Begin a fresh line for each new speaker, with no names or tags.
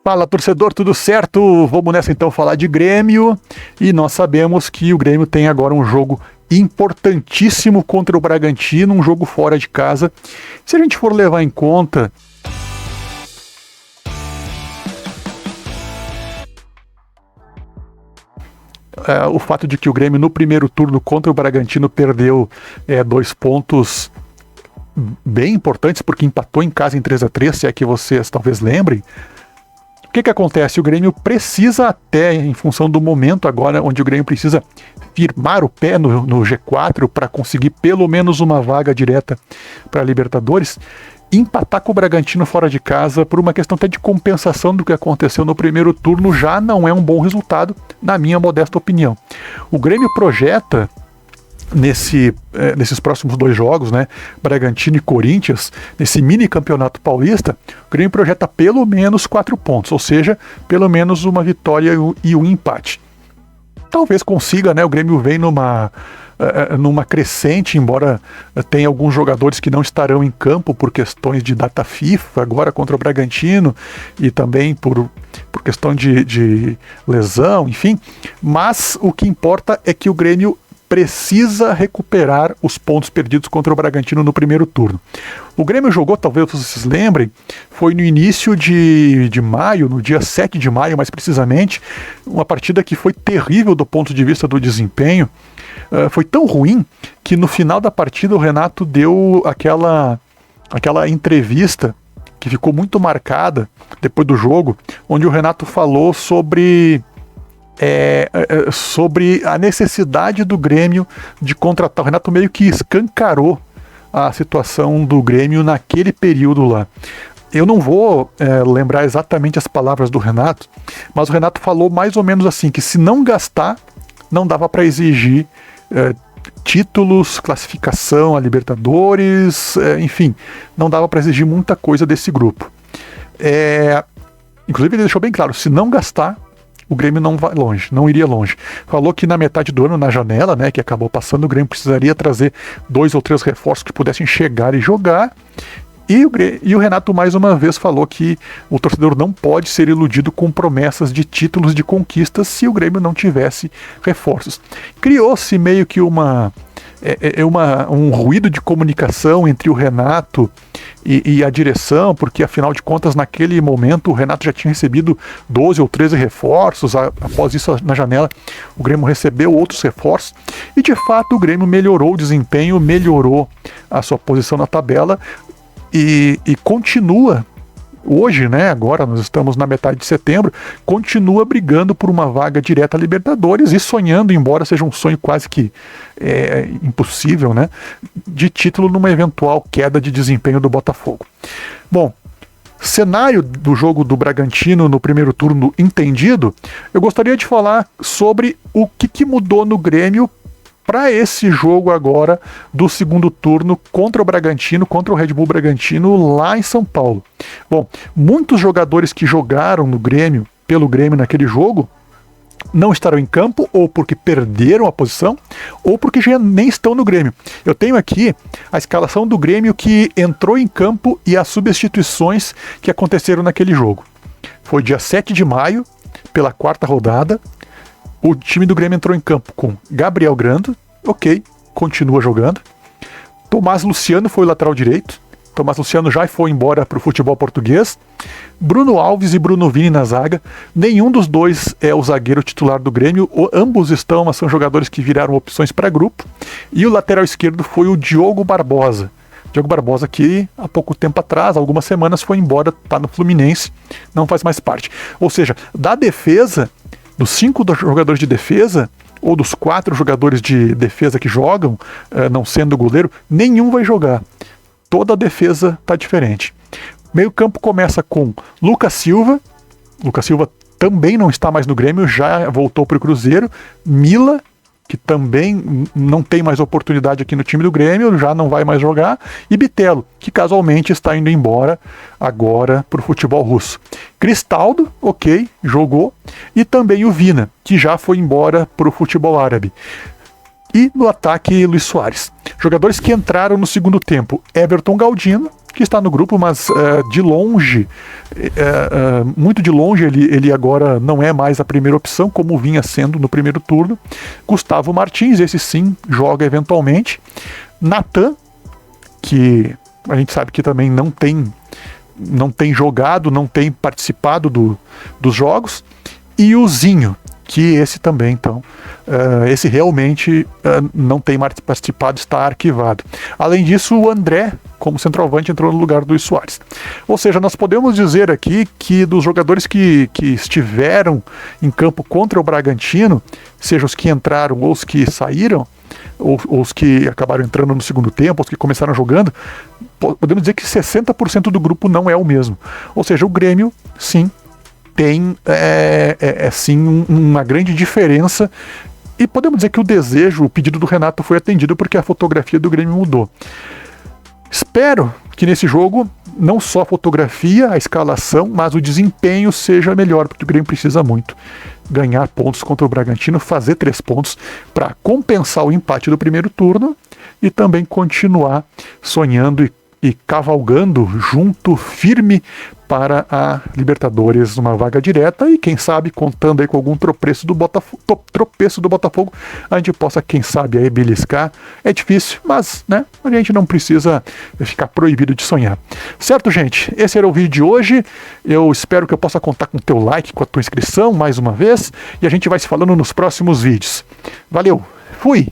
Fala, torcedor, tudo certo? Vamos nessa então falar de Grêmio. E nós sabemos que o Grêmio tem agora um jogo importantíssimo contra o Bragantino, um jogo fora de casa. Se a gente for levar em conta o fato de que o Grêmio no primeiro turno contra o Bragantino perdeu 2 pontos bem importantes, porque empatou em casa em 3-3, se é que vocês talvez lembrem. O que acontece? O Grêmio precisa até, em função do momento agora, onde o Grêmio precisa firmar o pé no G4 para conseguir pelo menos uma vaga direta para a Libertadores, empatar com o Bragantino fora de casa, por uma questão até de compensação do que aconteceu no primeiro turno, já não é um bom resultado, na minha modesta opinião. O Grêmio projeta nesses próximos 2 jogos, né, Bragantino e Corinthians, nesse mini campeonato paulista, o Grêmio projeta pelo menos 4 pontos, ou seja, pelo menos uma vitória e um empate. Talvez consiga, né, o Grêmio vem numa crescente, embora tenha alguns jogadores que não estarão em campo por questões de data FIFA, agora contra o Bragantino, e também por questão de lesão, enfim, mas o que importa é que o Grêmio precisa recuperar os pontos perdidos contra o Bragantino no primeiro turno. O Grêmio jogou, talvez vocês lembrem, foi no início de maio, no dia 7 de maio mais precisamente, uma partida que foi terrível do ponto de vista do desempenho. Foi tão ruim que no final da partida o Renato deu aquela entrevista que ficou muito marcada depois do jogo, onde o Renato falou sobre a necessidade do Grêmio de contratar. O Renato meio que escancarou a situação do Grêmio naquele período lá. Eu não vou lembrar exatamente as palavras do Renato, mas o Renato falou mais ou menos assim, que se não gastar, não dava para exigir títulos, classificação a Libertadores, enfim, não dava para exigir muita coisa desse grupo. Inclusive ele deixou bem claro, se não gastar, o Grêmio não vai longe, não iria longe. Falou que na metade do ano, na janela, né, que acabou passando, o Grêmio precisaria trazer 2 ou 3 reforços que pudessem chegar e jogar. E o Renato mais uma vez falou que o torcedor não pode ser iludido com promessas de títulos, de conquistas, se o Grêmio não tivesse reforços. Criou-se meio que um ruído de comunicação entre o Renato e a direção, porque afinal de contas naquele momento o Renato já tinha recebido 12 ou 13 reforços, após isso na janela o Grêmio recebeu outros reforços, e de fato o Grêmio melhorou o desempenho, melhorou a sua posição na tabela, e continua hoje, né, agora nós estamos na metade de setembro, continua brigando por uma vaga direta à Libertadores e sonhando, embora seja um sonho quase que impossível, né, de título numa eventual queda de desempenho do Botafogo. Bom, cenário do jogo do Bragantino no primeiro turno entendido, eu gostaria de falar sobre o que mudou no Grêmio para esse jogo agora do segundo turno contra o Bragantino, contra o Red Bull Bragantino lá em São Paulo. Bom, muitos jogadores que jogaram no Grêmio, pelo Grêmio naquele jogo, não estarão em campo, ou porque perderam a posição, ou porque já nem estão no Grêmio. Eu tenho aqui a escalação do Grêmio que entrou em campo e as substituições que aconteceram naquele jogo. Foi dia 7 de maio, pela 4ª rodada. O time do Grêmio entrou em campo com Gabriel Grando, ok, continua jogando. Tomás Luciano foi o lateral direito. Tomás Luciano já foi embora para o futebol português. Bruno Alves e Bruno Vini na zaga. Nenhum dos dois é o zagueiro titular do Grêmio. Ambos mas são jogadores que viraram opções para grupo. E o lateral esquerdo foi o Diogo Barbosa. Diogo Barbosa que há pouco tempo atrás, algumas semanas, foi embora, está no Fluminense, não faz mais parte. Ou seja, da defesa, dos 5 jogadores de defesa, ou dos 4 jogadores de defesa que jogam, não sendo o goleiro, nenhum vai jogar. Toda a defesa está diferente. Meio campo começa com Lucas Silva. Lucas Silva também não está mais no Grêmio, já voltou para o Cruzeiro. Mila, que também não tem mais oportunidade aqui no time do Grêmio, já não vai mais jogar, e Bitelo, que casualmente está indo embora agora para o futebol russo. Cristaldo, ok, jogou, e também o Vina, que já foi embora para o futebol árabe. E no ataque, Luis Soares. Jogadores que entraram no segundo tempo: Everton Galdino, que está no grupo, mas de longe, muito de longe, ele agora não é mais a primeira opção, como vinha sendo no primeiro turno. Gustavo Martins, esse sim, joga eventualmente. Natan, que a gente sabe que também não tem jogado, não tem participado dos jogos. E o Zinho, que esse também, então, esse realmente não tem mais participado, está arquivado. Além disso, o André, como centroavante, entrou no lugar do Luis Soares. Ou seja, nós podemos dizer aqui que dos jogadores que estiveram em campo contra o Bragantino, seja os que entraram ou os que saíram, ou os que acabaram entrando no segundo tempo, os que começaram jogando, podemos dizer que 60% do grupo não é o mesmo. Ou seja, o Grêmio, sim, tem sim uma grande diferença, e podemos dizer que o pedido do Renato foi atendido porque a fotografia do Grêmio mudou. Espero que nesse jogo não só a fotografia, a escalação, mas o desempenho seja melhor, porque o Grêmio precisa muito ganhar pontos contra o Bragantino, fazer 3 pontos para compensar o empate do primeiro turno e também continuar sonhando e cavalgando junto, firme, para a Libertadores, uma vaga direta, e quem sabe, contando aí com algum tropeço do Botafogo, a gente possa, quem sabe, aí beliscar. É difícil, mas, né, a gente não precisa ficar proibido de sonhar. Certo, gente? Esse era o vídeo de hoje. Eu espero que eu possa contar com o teu like, com a tua inscrição, mais uma vez, e a gente vai se falando nos próximos vídeos. Valeu! Fui!